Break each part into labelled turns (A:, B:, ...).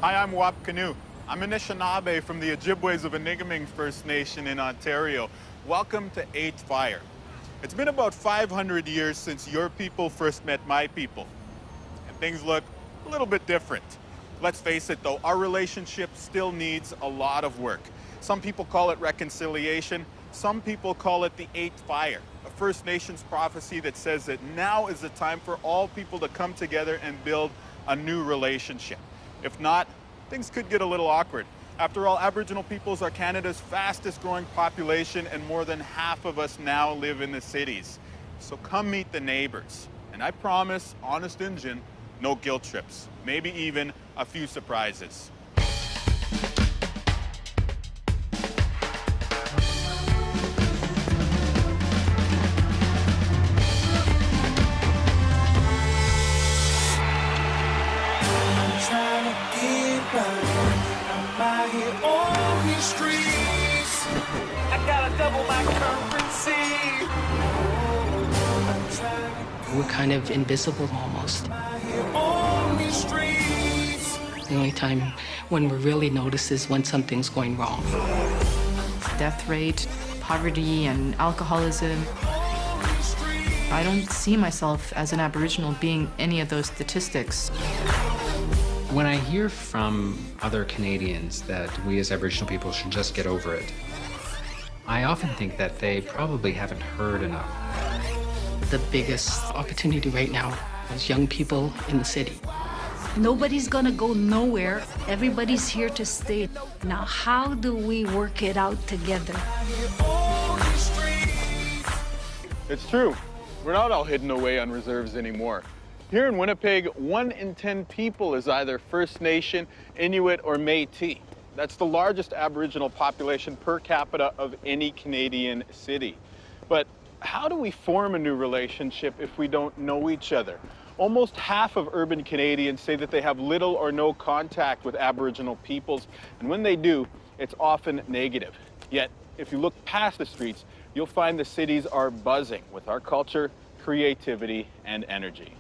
A: Hi, I'm Wap Canoe. I'm Anishinaabe from the Ojibways of Enigaming First Nation in Ontario. Welcome to Eighth Fire. It's been about 500 years since your people first met my people, and things look a little bit different. Let's face it though, our relationship still needs a lot of work. Some people call it reconciliation, some people call it the Eighth Fire, a First Nations prophecy that says that now is the time for all people to come together and build a new relationship. If not, things could get a little awkward. After all, Aboriginal peoples are Canada's fastest growing population, and more than half of us now live in the cities. So come meet the neighbors. And I promise, honest Injun, no guilt trips, maybe even a few surprises.
B: We're kind of invisible almost. The only time when we're really noticed is when something's going wrong.
C: Death rate, poverty, and alcoholism. I don't see myself as an Aboriginal being any of those statistics.
D: When I hear from other Canadians that we as Aboriginal people should just get over it, I often think that they probably haven't heard enough.
B: The biggest opportunity right now is young people in the city.
E: Nobody's gonna go nowhere. Everybody's here to stay. Now, how do we work it out together?
A: It's true. We're not all hidden away on reserves anymore. Here in Winnipeg, 1 in 10 people is either First Nation, Inuit, or Métis. That's the largest Aboriginal population per capita of any Canadian city. But how do we form a new relationship if we don't know each other? Almost half of urban Canadians say that they have little or no contact with Aboriginal peoples, and when they do, it's often negative. Yet, if you look past the streets, you'll find the cities are buzzing with our culture, creativity, and energy.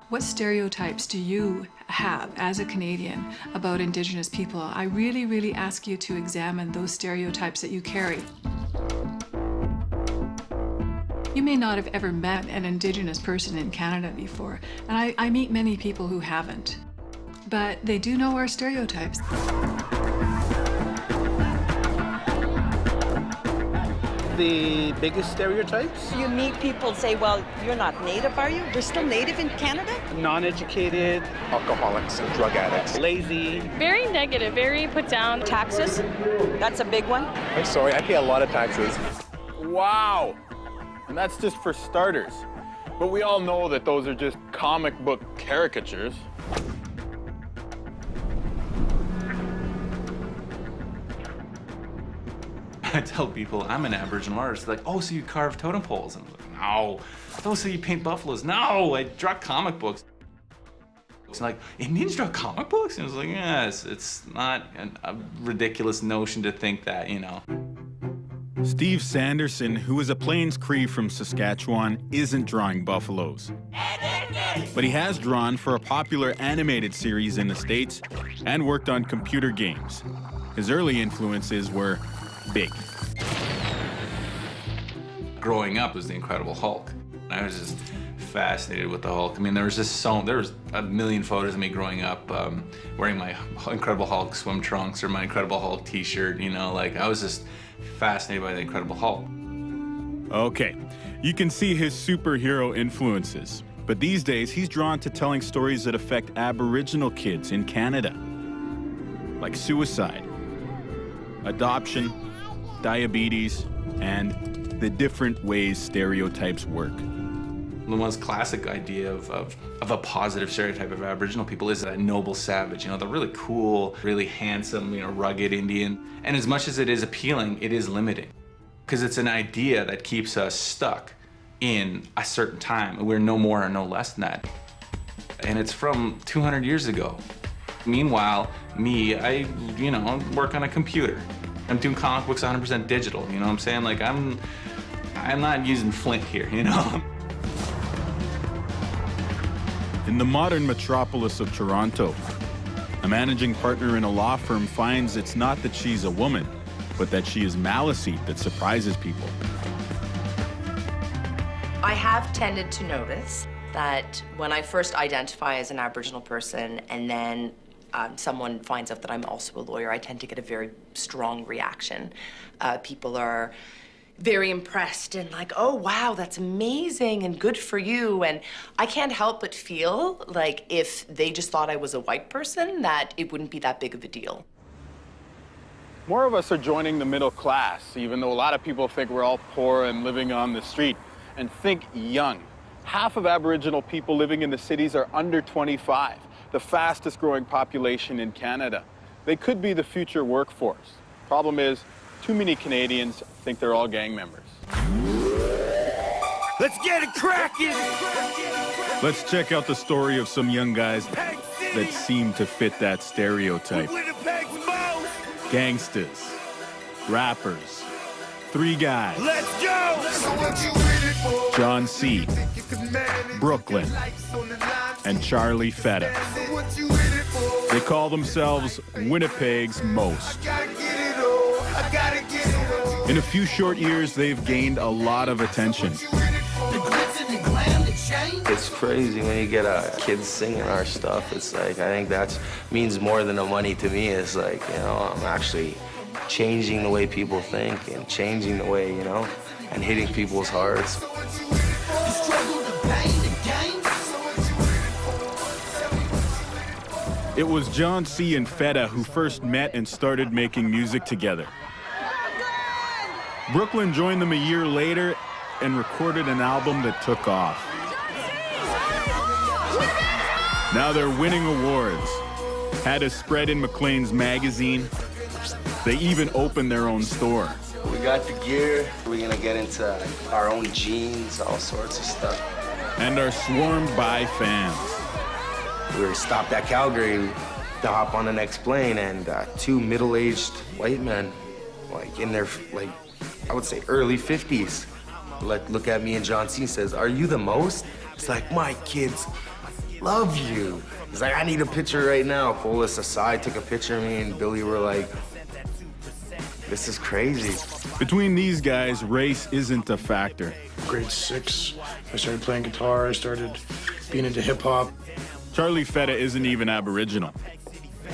F: What stereotypes do you have as a Canadian about Indigenous people? I really, really ask you to examine those stereotypes that you carry. You may not have ever met an Indigenous person in Canada before, and I meet many people who haven't, but they do know our stereotypes.
G: The biggest stereotypes?
H: You meet people and say, well, you're not native, are you? We're still native in Canada?
G: Non-educated, alcoholics and drug addicts, lazy.
I: Very negative, very put down.
H: Taxes, that's a big one.
G: I'm sorry, I pay a lot of taxes.
A: Wow! And that's just for starters. But we all know that those are just comic book caricatures.
J: I tell people I'm an Aboriginal artist. They're like, oh, so you carve totem poles? And I'm like, no. Oh, so you paint buffaloes? No, I draw comic books. It's like, Indians draw comic books? And I was like, yes, it's not a ridiculous notion to think that, you know.
A: Steve Sanderson, who is a Plains Cree from Saskatchewan, isn't drawing buffaloes. But he has drawn for a popular animated series in the States and worked on computer games. His early influences were big.
J: Growing up was the Incredible Hulk. I was just fascinated with the Hulk. I mean, there was a million photos of me growing up wearing my Incredible Hulk swim trunks or my Incredible Hulk t-shirt, you know, like I was just fascinated by the Incredible Hulk.
A: Okay, you can see his superhero influences, but these days he's drawn to telling stories that affect Aboriginal kids in Canada, like suicide, adoption, diabetes, and the different ways stereotypes work.
J: The most classic idea of a positive stereotype of Aboriginal people is a noble savage, you know, the really cool, really handsome, you know, rugged Indian. And as much as it is appealing, it is limiting, because it's an idea that keeps us stuck in a certain time. We're no more or no less than that. And it's from 200 years ago. Meanwhile, I work on a computer. I'm doing comic books 100% digital, you know what I'm saying? Like, I'm not using Flint here, you know?
A: In the modern metropolis of Toronto, a managing partner in a law firm finds it's not that she's a woman, but that she is Maliseet that surprises people.
K: I have tended to notice that when I first identify as an Aboriginal person and then someone finds out that I'm also a lawyer, I tend to get a very strong reaction. People are very impressed and like, oh, wow, that's amazing and good for you. And I can't help but feel like if they just thought I was a white person, that it wouldn't be that big of a deal.
A: More of us are joining the middle class, even though a lot of people think we're all poor and living on the street. And think young. Half of Aboriginal people living in the cities are under 25, the fastest growing population in Canada. They could be the future workforce. Problem is, too many Canadians think they're all gang members.
L: Let's get it cracking!
A: Let's check out the story of some young guys that seem to fit that stereotype.
L: Winnipegs Most!
A: Gangsters, rappers, three guys.
L: Let's go! So what you in it for?
A: John C., Brooklyn, and Charlie Feta.
L: So what you in it for?
A: They call themselves Winnipegs Most. In a few short years, they've gained a lot of attention.
M: It's crazy when you get kids singing our stuff. It's like, I think that means more than the money to me. It's like, you know, I'm actually changing the way people think and changing the way, you know, and hitting people's hearts.
A: It was John C. and Feta who first met and started making music together. Brooklyn joined them a year later and recorded an album that took off. Now they're winning awards, had a spread in Maclean's magazine. They even opened their own store.
M: We got the gear. We're gonna get into our own jeans, all sorts of stuff.
A: And are swarmed by fans.
M: We were stopped at Calgary to hop on the next plane, and two middle-aged white men, like in their, like, I would say early 50s, like look at me and John C. and says, "Are you the most?" It's like, my kids love you. He's like, "I need a picture right now." Pulled us aside, took a picture of me and Billy were like, this is crazy.
A: Between these guys, race isn't a factor.
N: Grade 6, I started playing guitar, I started being into hip hop.
A: Charlie Feta isn't even Aboriginal.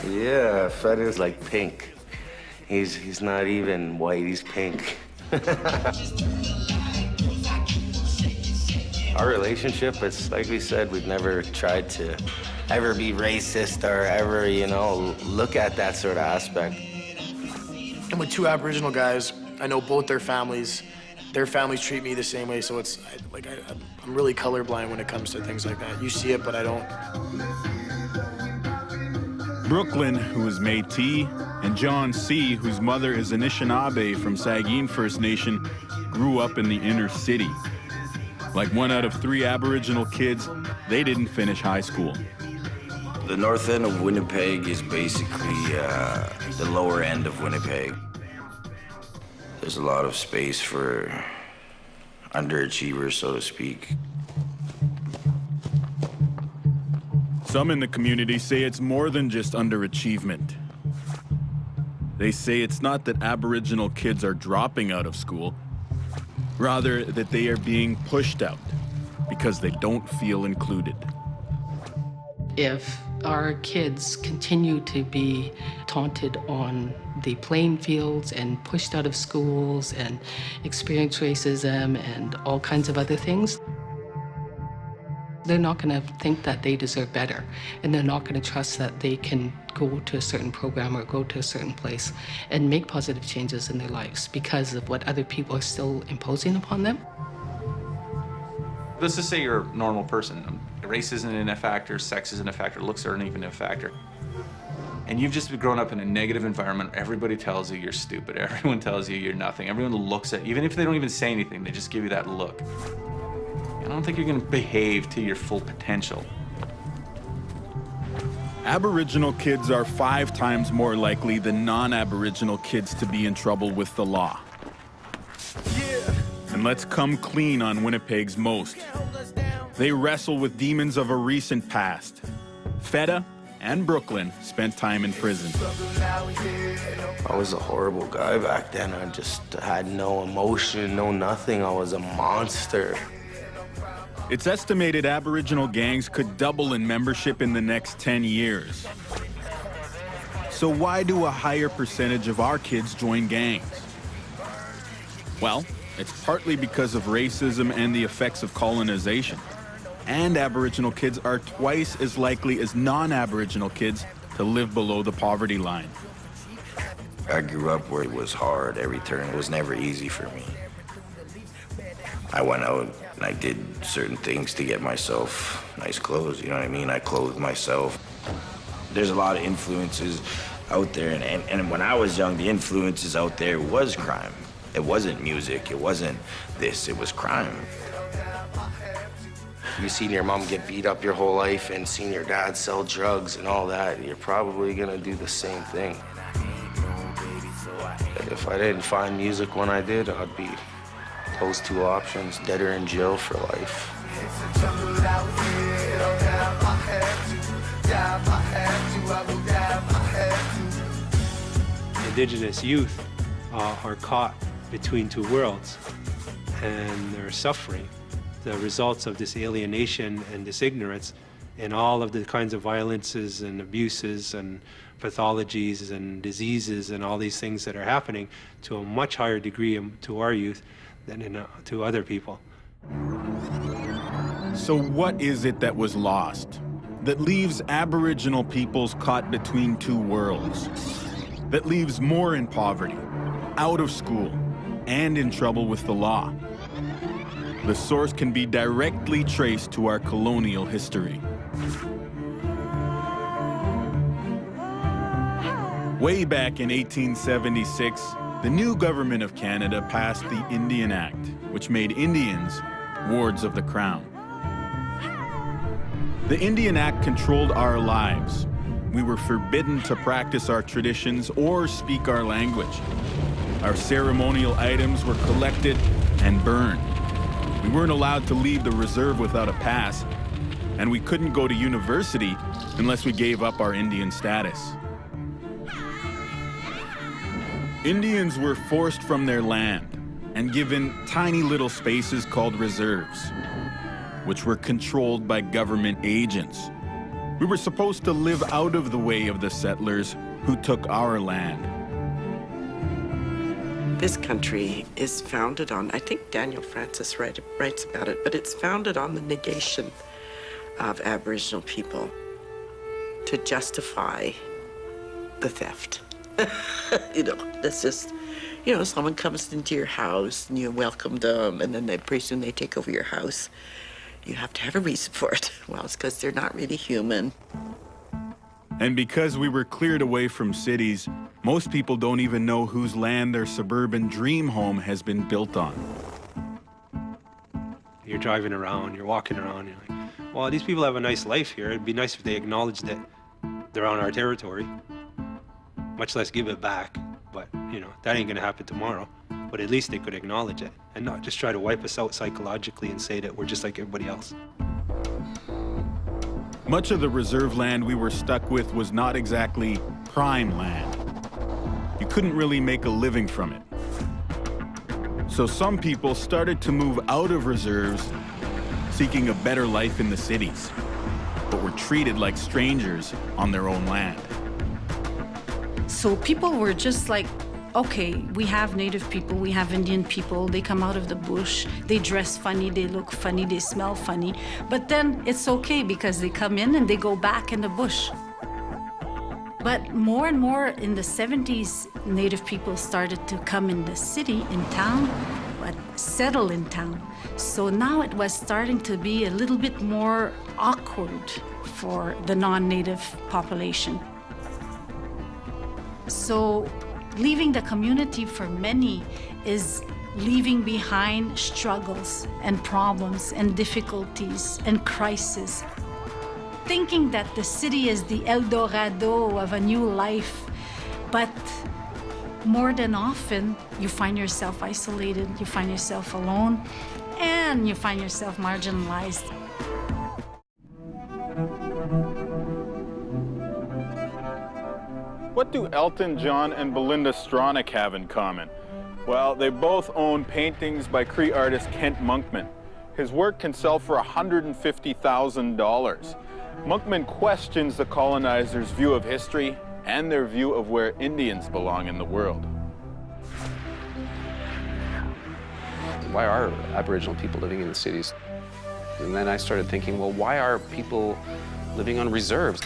M: Yeah, Feta is like pink. He's not even white, he's pink. Our relationship, it's like we said, we've never tried to ever be racist or ever, you know, look at that sort of aspect.
N: I'm with two Aboriginal guys. I know both their families. Their families treat me the same way, so it's like I'm really colorblind when it comes to things like that. You see it, but I don't.
A: Brooklyn, who is Métis, and John C., whose mother is Anishinaabe from Saugeen First Nation, grew up in the inner city. Like 1 out of 3 Aboriginal kids, they didn't finish high school.
O: The north end of Winnipeg is basically the lower end of Winnipeg. There's a lot of space for underachievers, so to speak.
A: Some in the community say it's more than just underachievement. They say it's not that Aboriginal kids are dropping out of school, rather that they are being pushed out because they don't feel included.
B: If our kids continue to be taunted on the playing fields and pushed out of schools and experience racism and all kinds of other things, they're not going to think that they deserve better, and they're not going to trust that they can go to a certain program or go to a certain place and make positive changes in their lives because of what other people are still imposing upon them.
J: Let's just say you're a normal person. Race isn't a factor, sex isn't a factor, looks aren't even a factor. And you've just grown up in a negative environment. Everybody tells you you're stupid. Everyone tells you you're nothing. Everyone looks at you, even if they don't even say anything, they just give you that look. I don't think you're gonna behave to your full potential.
A: Aboriginal kids are 5 times more likely than non-Aboriginal kids to be in trouble with the law. And let's come clean on Winnipegs Most. They wrestle with demons of a recent past. Feta and Brooklyn spent time in prison.
M: I was a horrible guy back then. I just had no emotion, no nothing. I was a monster.
A: It's estimated Aboriginal gangs could double in membership in the next 10 years. So why do a higher percentage of our kids join gangs? Well, it's partly because of racism and the effects of colonization. And Aboriginal kids are twice as likely as non-Aboriginal kids to live below the poverty line.
O: I grew up where it was hard every turn. It was never easy for me. I went out and I did certain things to get myself nice clothes, you know what I mean? I clothed myself. There's a lot of influences out there, and when I was young, the influences out there was crime. It wasn't music, it wasn't this, it was crime.
M: You've seen your mom get beat up your whole life and seen your dad sell drugs and all that. You're probably gonna do the same thing. If I didn't find music when I did, I'd be those two options, dead or in jail for life.
P: Indigenous youth are caught between two worlds, and they're suffering the results of this alienation and this ignorance and all of the kinds of violences and abuses and pathologies and diseases and all these things that are happening to a much higher degree to our youth than to other people.
A: So what is it that was lost, that leaves Aboriginal peoples caught between two worlds, that leaves more in poverty, out of school, and in trouble with the law? The source can be directly traced to our colonial history. Way back in 1876, the new government of Canada passed the Indian Act, which made Indians wards of the Crown. The Indian Act controlled our lives. We were forbidden to practice our traditions or speak our language. Our ceremonial items were collected and burned. We weren't allowed to leave the reserve without a pass, and we couldn't go to university unless we gave up our Indian status. Indians were forced from their land and given tiny little spaces called reserves, which were controlled by government agents. We were supposed to live out of the way of the settlers who took our land.
Q: This country is founded on, I think Daniel Francis writes about it, but it's founded on the negation of Aboriginal people to justify the theft. You know, that's just, you know, someone comes into your house and you welcome them, and then pretty soon they take over your house. You have to have a reason for it. Well, it's because they're not really human.
A: And because we were cleared away from cities, most people don't even know whose land their suburban dream home has been built on.
P: You're driving around, you're walking around, you're like, well, these people have a nice life here. It'd be nice if they acknowledged that they're on our territory, much less give it back. But, you know, that ain't gonna happen tomorrow. But at least they could acknowledge it and not just try to wipe us out psychologically and say that we're just like everybody else.
A: Much of the reserve land we were stuck with was not exactly prime land. You couldn't really make a living from it. So some people started to move out of reserves, seeking a better life in the cities, but were treated like strangers on their own land.
E: So people were just like, okay, we have Native people, we have Indian people, they come out of the bush, they dress funny, they look funny, they smell funny, but then it's okay because they come in and they go back in the bush. But more and more in the 70s, Native people started to come in the city, in town, but settle in town. So now it was starting to be a little bit more awkward for the non-Native population. So leaving the community for many is leaving behind struggles and problems and difficulties and crises. Thinking that the city is the El Dorado of a new life, but more than often you find yourself isolated, you find yourself alone, and you find yourself marginalized.
A: What do Elton John and Belinda Stronach have in common? Well, they both own paintings by Cree artist Kent Monkman. His work can sell for $150,000. Monkman questions the colonizers' view of history and their view of where Indians belong in the world.
R: Why are Aboriginal people living in the cities? And then I started thinking, well, why are people living on reserves?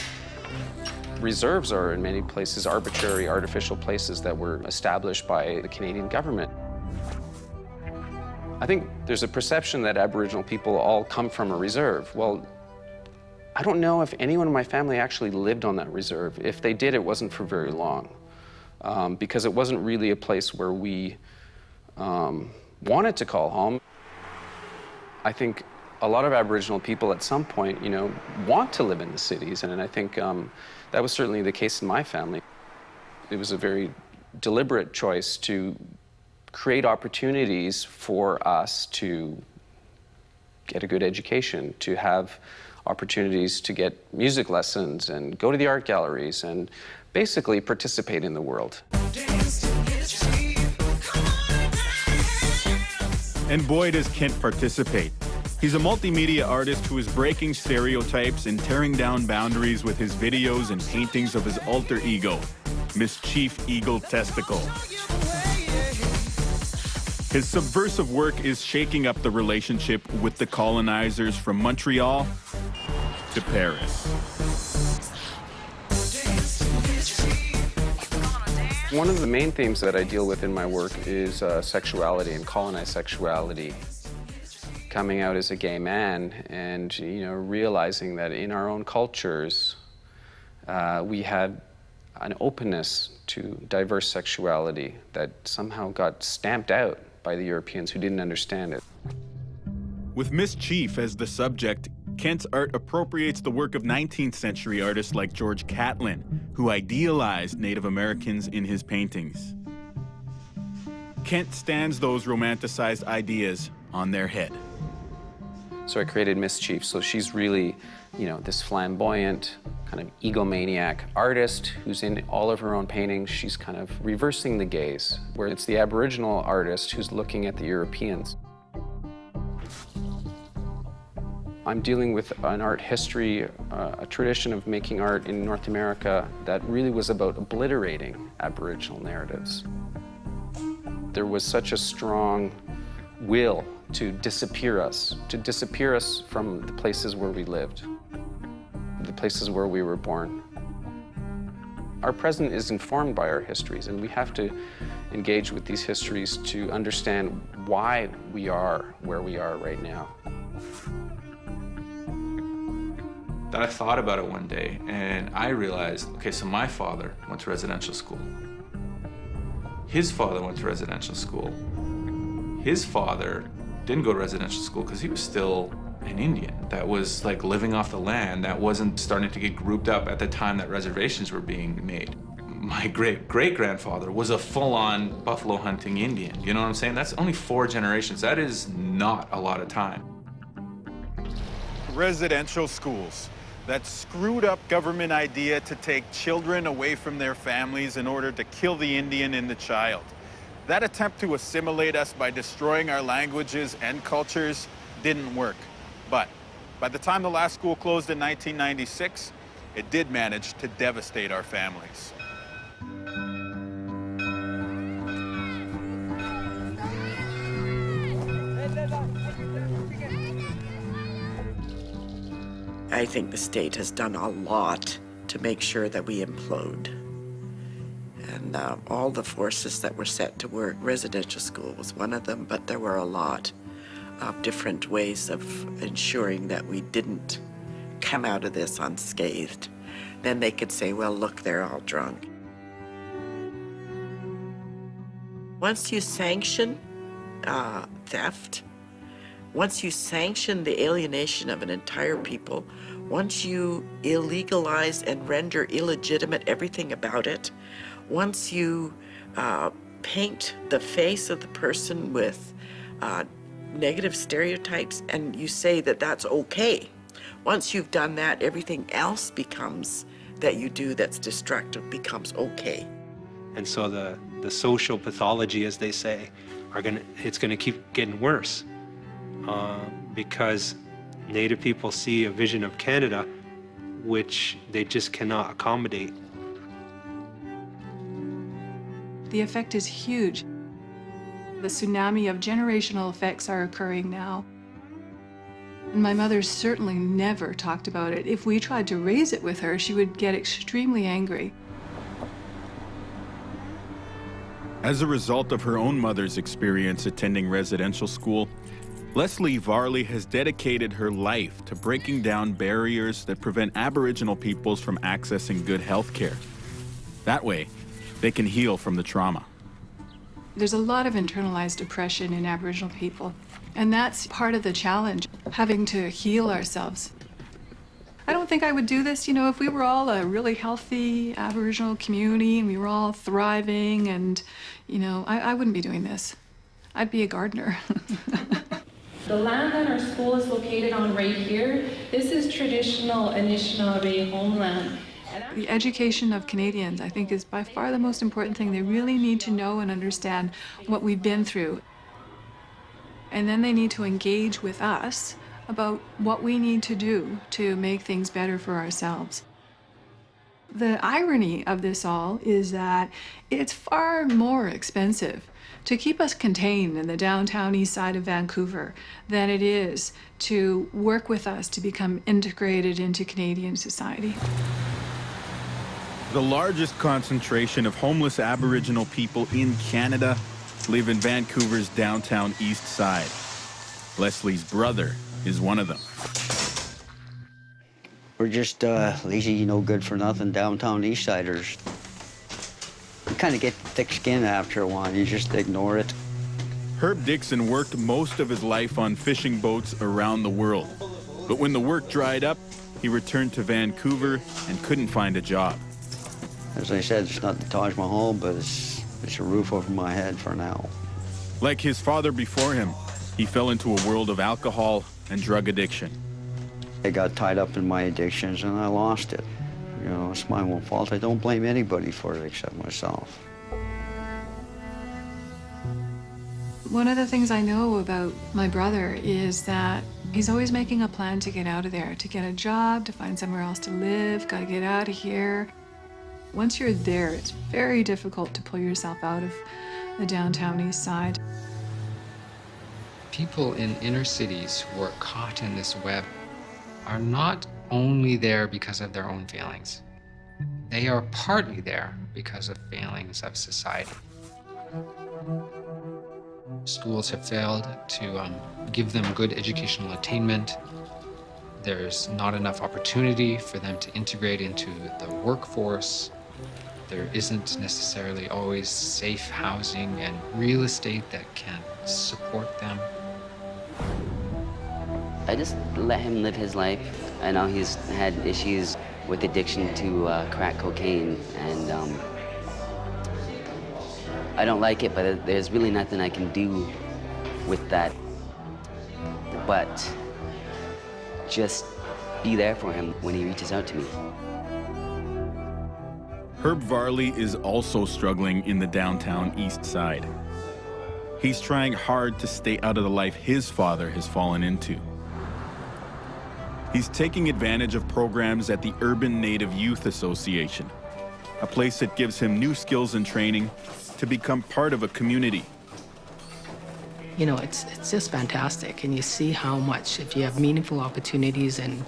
R: Reserves are in many places arbitrary, artificial places that were established by the Canadian government. I think there's a perception that Aboriginal people all come from a reserve. Well, I don't know if anyone in my family actually lived on that reserve. If they did, it wasn't for very long, because it wasn't really a place where we wanted to call home. I think a lot of Aboriginal people at some point, want to live in the cities, and I think that was certainly the case in my family. It was a very deliberate choice to create opportunities for us to get a good education, to have opportunities to get music lessons and go to the art galleries and basically participate in the world.
A: And boy, does Kent participate. He's a multimedia artist who is breaking stereotypes and tearing down boundaries with his videos and paintings of his alter ego, Mischeif Eagle Testicle. His subversive work is shaking up the relationship with the colonizers from Montreal to Paris.
R: One of the main themes that I deal with in my work is sexuality and colonized sexuality. Coming out as a gay man and, realizing that in our own cultures, we had an openness to diverse sexuality that somehow got stamped out by the Europeans who didn't understand it.
A: With Mischeif as the subject, Kent's art appropriates the work of 19th century artists like George Catlin, who idealized Native Americans in his paintings. Kent stands those romanticized ideas on their head.
R: So I created Mischeif. So she's really, this flamboyant, kind of egomaniac artist who's in all of her own paintings. She's kind of reversing the gaze, where it's the Aboriginal artist who's looking at the Europeans. I'm dealing with an art history, a tradition of making art in North America that really was about obliterating Aboriginal narratives. There was such a strong will to disappear us from the places where we lived, the places where we were born. Our present is informed by our histories, and we have to engage with these histories to understand why we are where we are right now.
J: I thought about it one day, and I realized, okay, so my father went to residential school. His father went to residential school. His father didn't go to residential school because he was still an Indian that was like living off the land, that wasn't starting to get grouped up at the time that reservations were being made. My great-great-grandfather was a full-on buffalo hunting Indian. You know what I'm saying? That's only 4 generations. That is not a lot of time.
A: Residential schools. That screwed up government idea to take children away from their families in order to kill the Indian in the child. That attempt to assimilate us by destroying our languages and cultures didn't work. But by the time the last school closed in 1996, it did manage to devastate our families.
Q: I think the state has done a lot to make sure that we implode. And all the forces that were set to work, residential school was one of them, but there were a lot of different ways of ensuring that we didn't come out of this unscathed. Then they could say, well, look, they're all drunk. Once you sanction theft, once you sanction the alienation of an entire people, once you illegalize and render illegitimate everything about it, once you paint the face of the person with negative stereotypes and you say that that's okay. Once you've done that, everything else becomes that you do that's destructive becomes okay.
P: And so the social pathology, as they say, it's gonna keep getting worse because Native people see a vision of Canada which they just cannot accommodate.
F: The effect is huge. The tsunami of generational effects are occurring now. And my mother certainly never talked about it. If we tried to raise it with her, she would get extremely angry.
A: As a result of her own mother's experience attending residential school, Leslie Varley has dedicated her life to breaking down barriers that prevent Aboriginal peoples from accessing good health care. That way, they can heal from the trauma.
F: There's a lot of internalized depression in Aboriginal people, and that's part of the challenge, having to heal ourselves. I don't think I would do this, if we were all a really healthy Aboriginal community and we were all thriving and, I wouldn't be doing this. I'd be a gardener.
I: The land that our school is located on right here, this is traditional Anishinaabe homeland.
F: The education of Canadians, I think, is by far the most important thing. They really need to know and understand what we've been through. And then they need to engage with us about what we need to do to make things better for ourselves. The irony of this all is that it's far more expensive to keep us contained in the downtown east side of Vancouver than it is to work with us to become integrated into Canadian society.
A: The largest concentration of homeless Aboriginal people in Canada live in Vancouver's downtown east side. Leslie's brother is one of them.
S: We're just lazy, good for nothing downtown east siders. You kind of get thick skin after a while, you just ignore it.
A: Herb Dixon worked most of his life on fishing boats around the world. But when the work dried up, he returned to Vancouver and couldn't find a job.
S: As I said, it's not the Taj Mahal, but it's a roof over my head for now.
A: Like his father before him, he fell into a world of alcohol and drug addiction.
S: I got tied up in my addictions and I lost it. It's my own fault. I don't blame anybody for it except myself.
F: One of the things I know about my brother is that he's always making a plan to get out of there, to get a job, to find somewhere else to live, gotta get out of here. Once you're there, it's very difficult to pull yourself out of the downtown east side.
D: People in inner cities who are caught in this web are not only there because of their own failings. They are partly there because of failings of society. Schools have failed to give them good educational attainment. There's not enough opportunity for them to integrate into the workforce. There isn't necessarily always safe housing and real estate that can support them.
T: I just let him live his life. I know he's had issues with addiction to crack cocaine, and I don't like it, but there's really nothing I can do with that. But just be there for him when he reaches out to me.
A: Herb Varley is also struggling in the downtown east side. He's trying hard to stay out of the life his father has fallen into. He's taking advantage of programs at the Urban Native Youth Association, a place that gives him new skills and training to become part of a community.
B: It's just fantastic, and you see how much, if you have meaningful opportunities and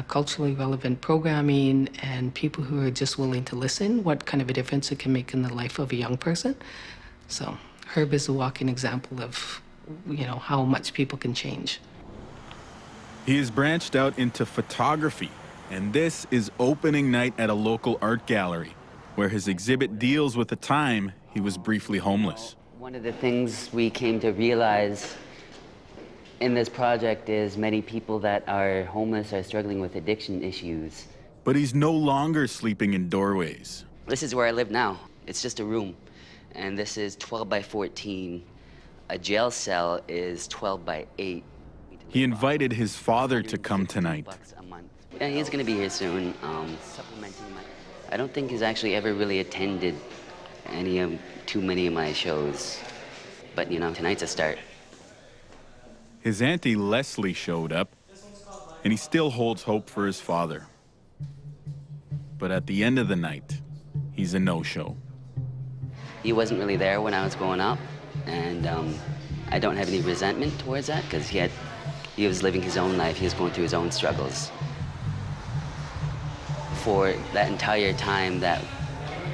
B: culturally relevant programming and people who are just willing to listen, what kind of a difference it can make in the life of a young person. So Herb is a walking example of, how much people can change.
A: He has branched out into photography, and this is opening night at a local art gallery, where his exhibit deals with the time he was briefly homeless.
T: One of the things we came to realize in this project is many people that are homeless are struggling with addiction issues.
A: But he's no longer sleeping in doorways.
T: This is where I live now. It's just a room, and this is 12 by 14. A jail cell is 12 by 8.
A: He invited his father to come tonight.
T: Yeah, he's going to be here soon. I don't think he's actually ever really attended too many of my shows. But, you know, tonight's a start.
A: His auntie Leslie showed up, and he still holds hope for his father. But at the end of the night, he's a no-show.
T: He wasn't really there when I was growing up, and I don't have any resentment towards that because he was living his own life. He was going through his own struggles. For that entire time that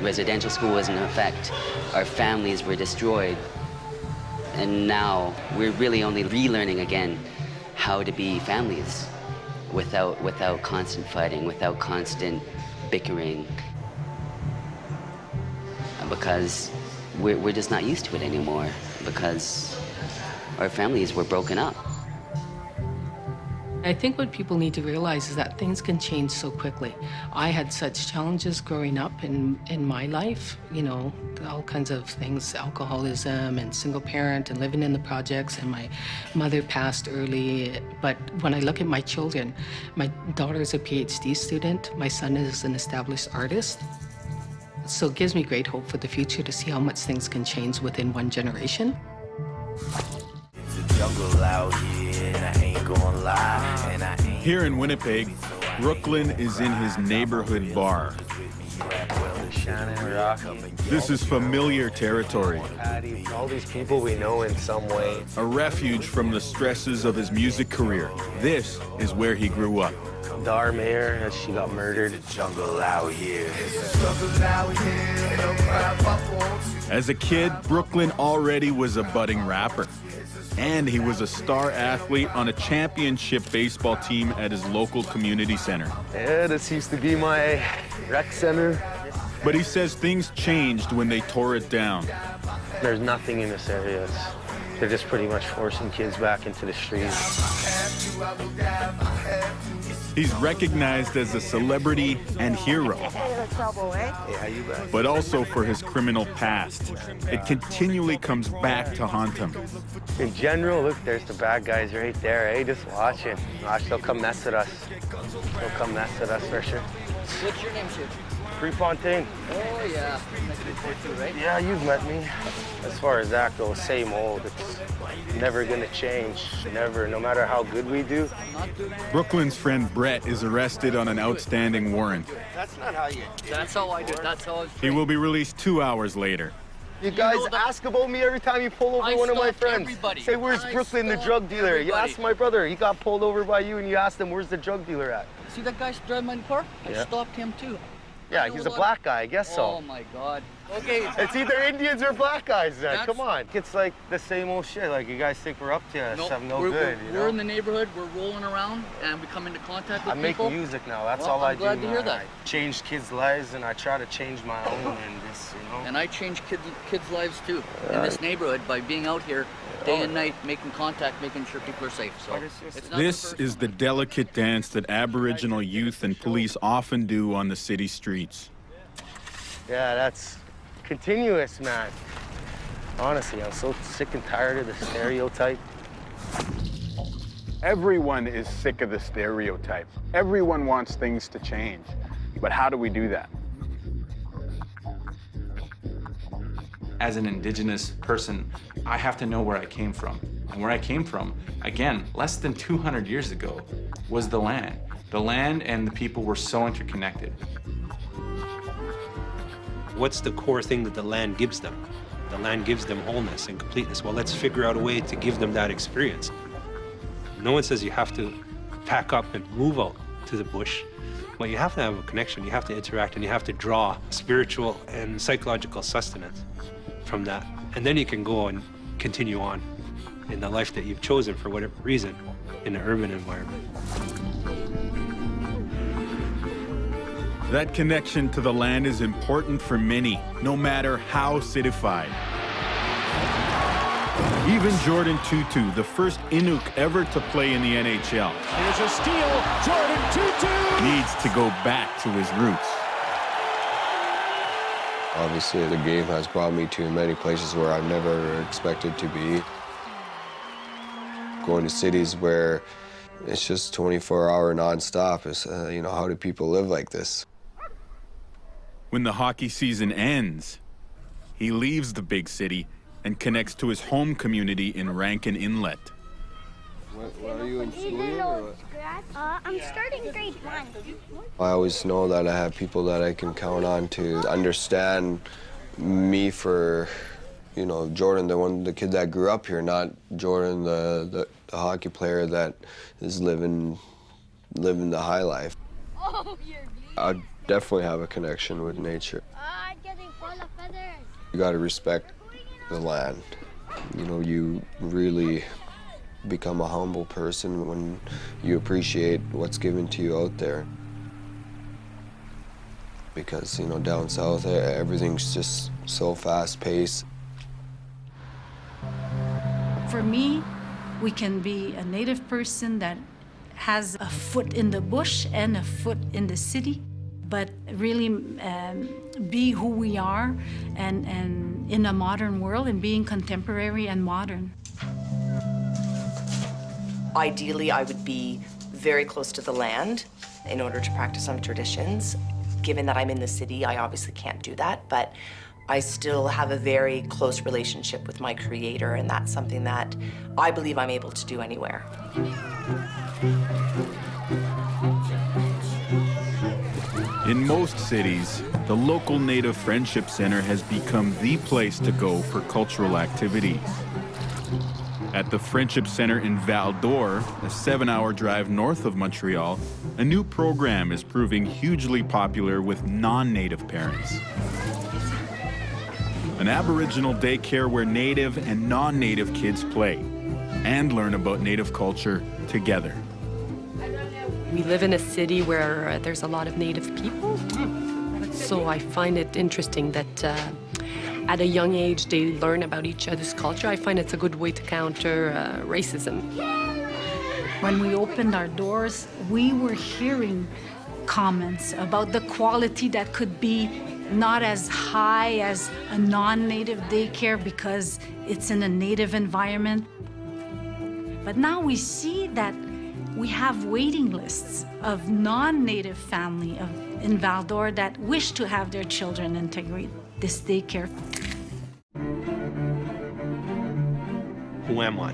T: residential school was in effect, our families were destroyed. And now we're really only relearning again how to be families without constant fighting, without constant bickering. Because we're just not used to it anymore because our families were broken up.
B: I think what people need to realize is that things can change so quickly. I had such challenges growing up in my life, you know, all kinds of things, alcoholism and single parent and living in the projects, and my mother passed early. But when I look at my children, my daughter's a PhD student, my son is an established artist. So it gives me great hope for the future to see how much things can change within one generation.
A: Here in Winnipeg, Brooklyn is in his neighborhood bar. This is familiar territory.
G: All these people we know in some way.
A: A refuge from the stresses of his music career. This is where he grew up.
G: Our mayor, she got murdered.
L: Jungle out here.
A: As a kid, Brooklyn already was a budding rapper. And he was a star athlete on a championship baseball team at his local community center.
G: Yeah, this used to be my rec center.
A: But he says things changed when they tore it down.
G: There's nothing in this area. They're just pretty much forcing kids back into the streets.
A: He's recognized as a celebrity and hero, but also for his criminal past. It continually comes back to haunt him.
G: In general, look, there's the bad guys right there, eh? Just watching. Watch, they'll come mess with us. They'll come mess with us for sure.
U: What's your name, sir?
G: Prefontaine.
U: Oh, yeah. Nice to meet you, right?
G: Yeah, you've met me. As far as that goes, same old. It's never gonna change. Never, no matter how good we do.
A: Brooklyn's friend Brett is arrested on an outstanding warrant.
U: That's not how you... That's how I do it. That's how I...
A: He will be released 2 hours later.
G: You guys ask about me every time you pull over one of my friends.
U: Everybody.
G: Say, where's Brooklyn, the drug dealer?
U: Everybody.
G: You ask my brother. He got pulled over by you, and you asked him, where's the drug dealer at?
U: See that guy driving my car?
G: Yeah.
U: I stopped him, too.
G: Yeah, he's a black guy, I guess so.
U: Oh, my God. Okay.
G: It's either Indians or black guys then. Come on. It's like the same old shit. Like, you guys think we're up to
U: Nope.
G: something no
U: we're,
G: good,
U: we're,
G: you know?
U: we're in the neighborhood. We're rolling around, and we come into contact with
G: I make
U: people.
G: music now. That's
U: Well,
G: all I
U: I'm
G: do.
U: glad to hear that.
G: I change kids' lives, and I try to change my own in this, you know?
U: And I change kids' lives, too, in this neighborhood by being out here day and night, making contact, making sure people are safe. So it's not
A: This is the delicate dance that Aboriginal youth and police often do on the city streets.
G: Yeah, that's continuous, man. Honestly, I'm so sick and tired of the stereotype.
V: Everyone is sick of the stereotype. Everyone wants things to change. But how do we do that?
J: As an Indigenous person, I have to know where I came from. And where I came from, again, less than 200 years ago, was the land. The land and the people were so interconnected.
P: What's the core thing that the land gives them? The land gives them wholeness and completeness. Well, let's figure out a way to give them that experience. No one says you have to pack up and move out to the bush, but you have to have a connection, you have to interact, and you have to draw spiritual and psychological sustenance from that. And then you can go and continue on in the life that you've chosen for whatever reason in an urban environment.
A: That connection to the land is important for many, no matter how cityfied. Even Jordan Tutu, the first Inuk ever to play in the NHL,
L: Here's a steal, Jordan Tutu!
A: needs to go back to his roots.
W: Obviously, the game has brought me to many places where I've never expected to be.
C: going to cities where it's just 24-hour nonstop. It's, you know, how do people live like this?
A: When the hockey season ends, he leaves the big city and connects to his home community in Rankin Inlet.
C: What are you in school here, or what?
H: I'm starting grade 1.
C: I always know that I have people that I can count on to understand me for, you know, Jordan, the kid that grew up here, not Jordan, the hockey player that is living the high life.
H: Oh,
C: I definitely have a connection with nature.
H: I'm getting full of feathers.
C: You got to respect the land. You know, you really become a humble person when you appreciate what's given to you out there. Because, you know, down south, everything's just so fast-paced.
E: For me, we can be a Native person that has a foot in the bush and a foot in the city, but really be who we are and in a modern world and being contemporary and modern.
K: Ideally, I would be very close to the land in order to practice some traditions. Given that I'm in the city, I obviously can't do that, but I still have a very close relationship with my creator, and that's something that I believe I'm able to do anywhere.
A: In most cities, the local Native Friendship Center has become the place to go for cultural activities. At the Friendship Center in Val d'Or, a 7-hour drive north of Montreal, a new program is proving hugely popular with non-Native parents. An Aboriginal daycare where Native and non-Native kids play and learn about Native culture together.
W: We live in a city where there's a lot of Native people, so I find it interesting that at a young age they learn about each other's culture. I find it's a good way to counter racism.
E: When we opened our doors, we were hearing comments about the quality that could be not as high as a non-Native daycare because it's in a Native environment. But now we see that we have waiting lists of non-Native family in Val d'Or that wish to have their children integrate this daycare.
P: Who am I?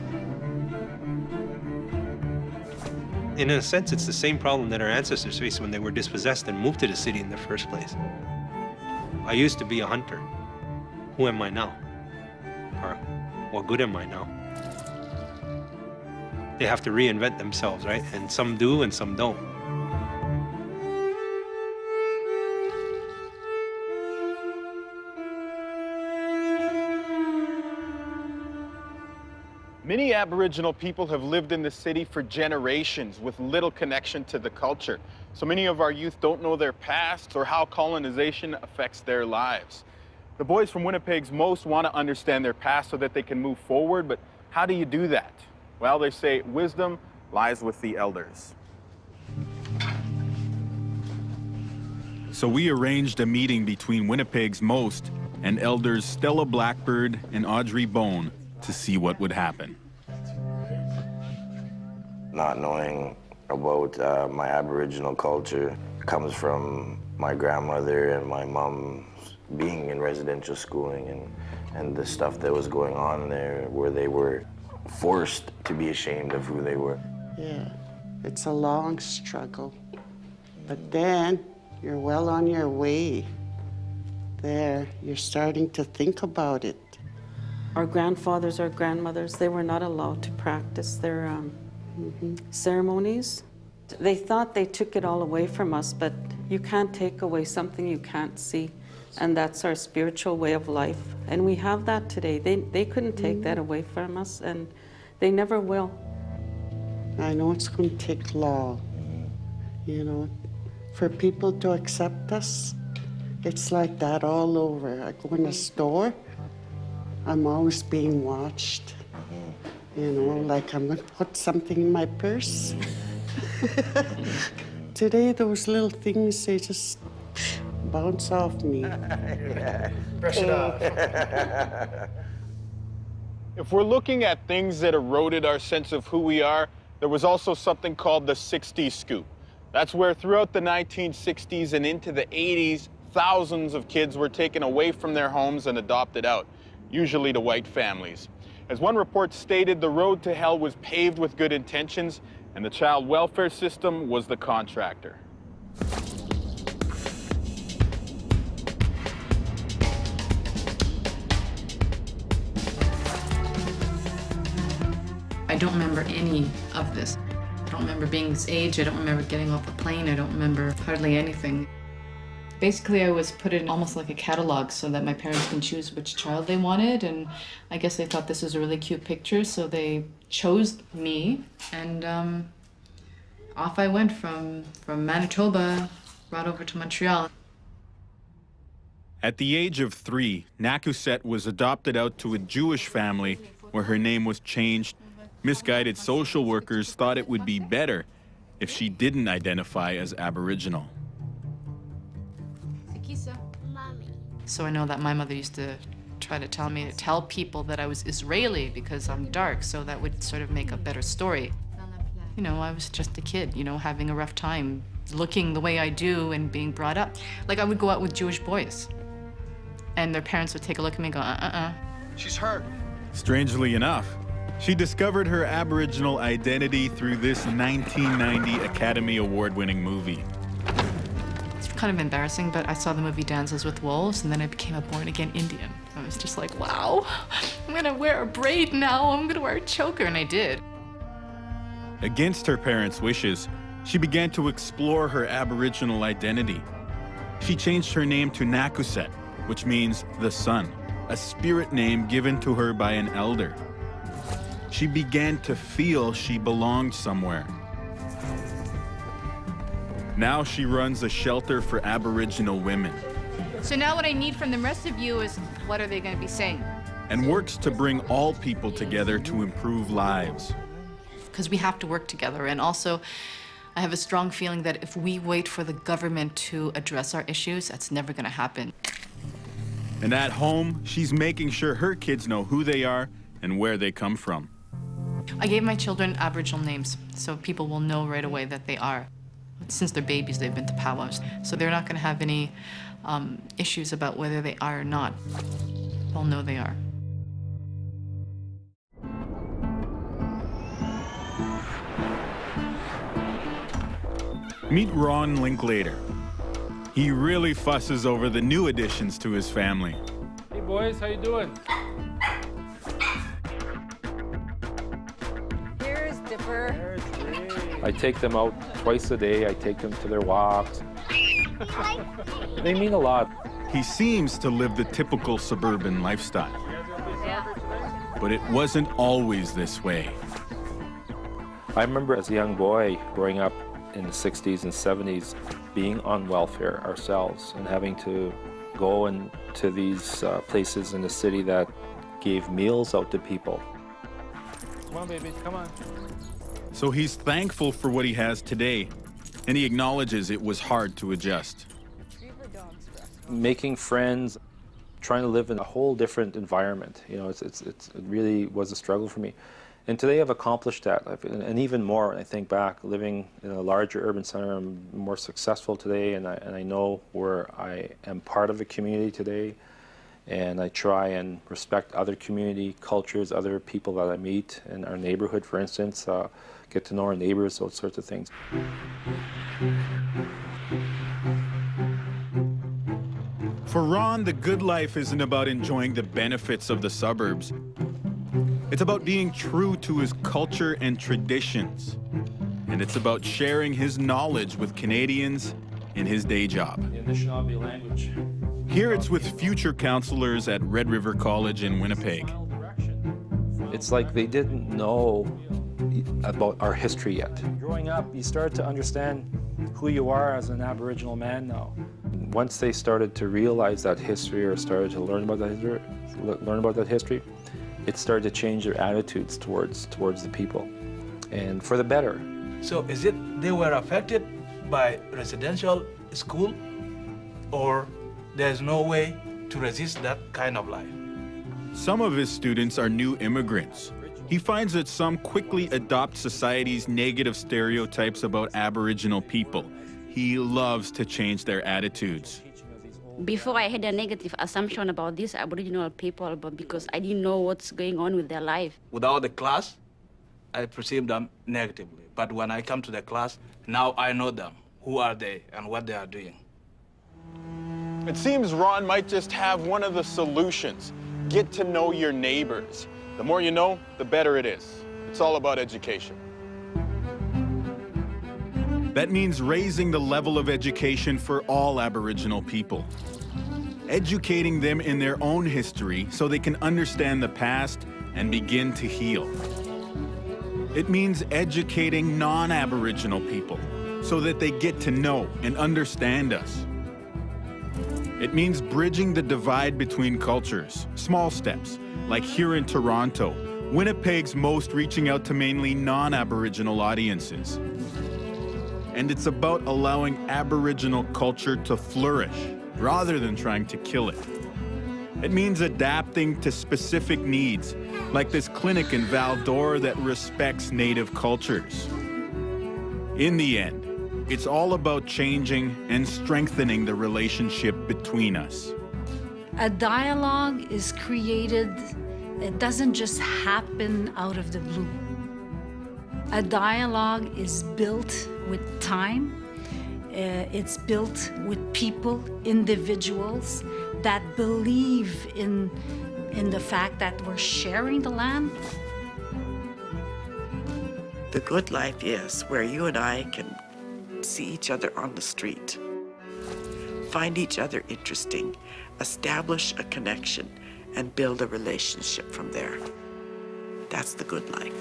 P: In a sense, it's the same problem that our ancestors faced when they were dispossessed and moved to the city in the first place. I used to be a hunter. Who am I now? Or what good am I now? They have to reinvent themselves, right? And some do and some don't.
A: Many Aboriginal people have lived in the city for generations with little connection to the culture. So many of our youth don't know their pasts or how colonization affects their lives. The boys from Winnipegs Most want to understand their past so that they can move forward, but how do you do that? Well, they say wisdom lies with the elders. So we arranged a meeting between Winnipegs Most and elders Stella Blackbird and Audrey Bone to see what would happen.
O: Not knowing about my Aboriginal culture comes from my grandmother and my mom being in residential schooling and the stuff that was going on there where they were forced to be ashamed of who they were.
Q: Yeah, it's a long struggle. But then you're well on your way. There, you're starting to think about it.
X: Our grandfathers, our grandmothers, they were not allowed to practice their ceremonies. They thought they took it all away from us, but you can't take away something you can't see. And that's our spiritual way of life. And we have that today. They couldn't take that away from us, and they never will.
Q: I know it's going to take long, you know, for people to accept us. It's like that all over. I go in the store, I'm always being watched. You know, like I'm going to put something in my purse. Today, those little things, they just bounce off me.
N: Yeah. Brush it off.
V: If we're looking at things that eroded our sense of who we are, there was also something called the 60s scoop. That's where throughout the 1960s and into the 80s, thousands of kids were taken away from their homes and adopted out, usually to white families. As one report stated, the road to hell was paved with good intentions, and the child welfare system was the contractor.
I: I don't remember any of this. I don't remember being this age. I don't remember getting off the plane. I don't remember hardly anything. Basically, I was put in almost like a catalog so that my parents can choose which child they wanted, and I guess they thought this was a really cute picture, so they chose me, and off I went from Manitoba right over to Montreal.
A: At the age of 3, Nakusset was adopted out to a Jewish family where her name was changed. Misguided social workers thought it would be better if she didn't identify as Aboriginal.
I: So I know that my mother used to try to tell people that I was Israeli because I'm dark, so that would sort of make a better story. You know, I was just a kid, you know, having a rough time, looking the way I do and being brought up. Like, I would go out with Jewish boys, and their parents would take a look at me and go,
A: She's hurt. Strangely enough, she discovered her Aboriginal identity through this 1990 Academy Award-winning movie.
I: It's kind of embarrassing, but I saw the movie Dances with Wolves, and then I became a born-again Indian. I was just like, wow, I'm gonna wear a braid now, I'm gonna wear a choker, and I did.
A: Against her parents' wishes, she began to explore her Aboriginal identity. She changed her name to Nakusset, which means the sun, a spirit name given to her by an elder. She began to feel she belonged somewhere. Now she runs a shelter for Aboriginal women.
M: So now what I need from the rest of you is, what are they going to be saying?
A: And works to bring all people together to improve lives.
I: Because we have to work together, and also I have a strong feeling that if we wait for the government to address our issues, that's never going to happen.
A: And at home, she's making sure her kids know who they are and where they come from.
I: I gave my children Aboriginal names, so people will know right away that they are. Since they're babies, they've been to powwows, so they're not going to have any issues about whether they are or not. They'll know they are.
A: Meet Ron Linklater. He really fusses over the new additions to his family.
R: Hey boys, how you doing?
S: Here's Dipper.
R: I take them out twice a day. I take them to their walks. They mean a lot.
A: He seems to live the typical suburban lifestyle. But it wasn't always this way.
R: I remember as a young boy growing up in the 60s and 70s being on welfare ourselves and having to go into these places in the city that gave meals out to people. Come on, baby, come on.
A: So he's thankful for what he has today, and he acknowledges it was hard to adjust.
R: Making friends, trying to live in a whole different environment, you know, it really was a struggle for me. And today I've accomplished that, and even more when I think back. Living in a larger urban center, I'm more successful today, and I know where I am part of a community today, and I try and respect other community cultures, other people that I meet in our neighborhood, for instance, get to know our neighbors, those sorts of things.
A: For Ron, the good life isn't about enjoying the benefits of the suburbs. It's about being true to his culture and traditions. And it's about sharing his knowledge with Canadians in his day job.
R: The Anishinaabe language.
A: Here it's with future counselors at Red River College in Winnipeg.
R: It's like they didn't know about our history yet. Growing up, you start to understand who you are as an Aboriginal man now. Once they started to realize that history or started to learn about that history, it started to change their attitudes towards the people, and for the better.
Y: So is it they were affected by residential school, or there's no way to resist that kind of life?
A: Some of his students are new immigrants. He finds that some quickly adopt society's negative stereotypes about Aboriginal people. He loves to change their attitudes.
B: Before, I had a negative assumption about these Aboriginal people, but because I didn't know what's going on with their life.
Y: Without the class, I perceive them negatively. But when I come to the class, now I know them. Who are they and what they are doing?
V: It seems Ron might just have one of the solutions. Get to know your neighbors. The more you know, the better it is. It's all about education.
A: That means raising the level of education for all Aboriginal people. Educating them in their own history so they can understand the past and begin to heal. It means educating non-Aboriginal people so that they get to know and understand us. It means bridging the divide between cultures, small steps, like here in Toronto, Winnipegs Most reaching out to mainly non-Aboriginal audiences. And it's about allowing Aboriginal culture to flourish rather than trying to kill it. It means adapting to specific needs, like this clinic in Val d'Or that respects Native cultures. In the end, it's all about changing and strengthening the relationship between us.
E: A dialogue is created, it doesn't just happen out of the blue. A dialogue is built with time. It's built with people, individuals that believe in the fact that we're sharing the land.
Q: The good life is where you and I can see each other on the street, find each other interesting, establish a connection, and build a relationship from there. That's the good life.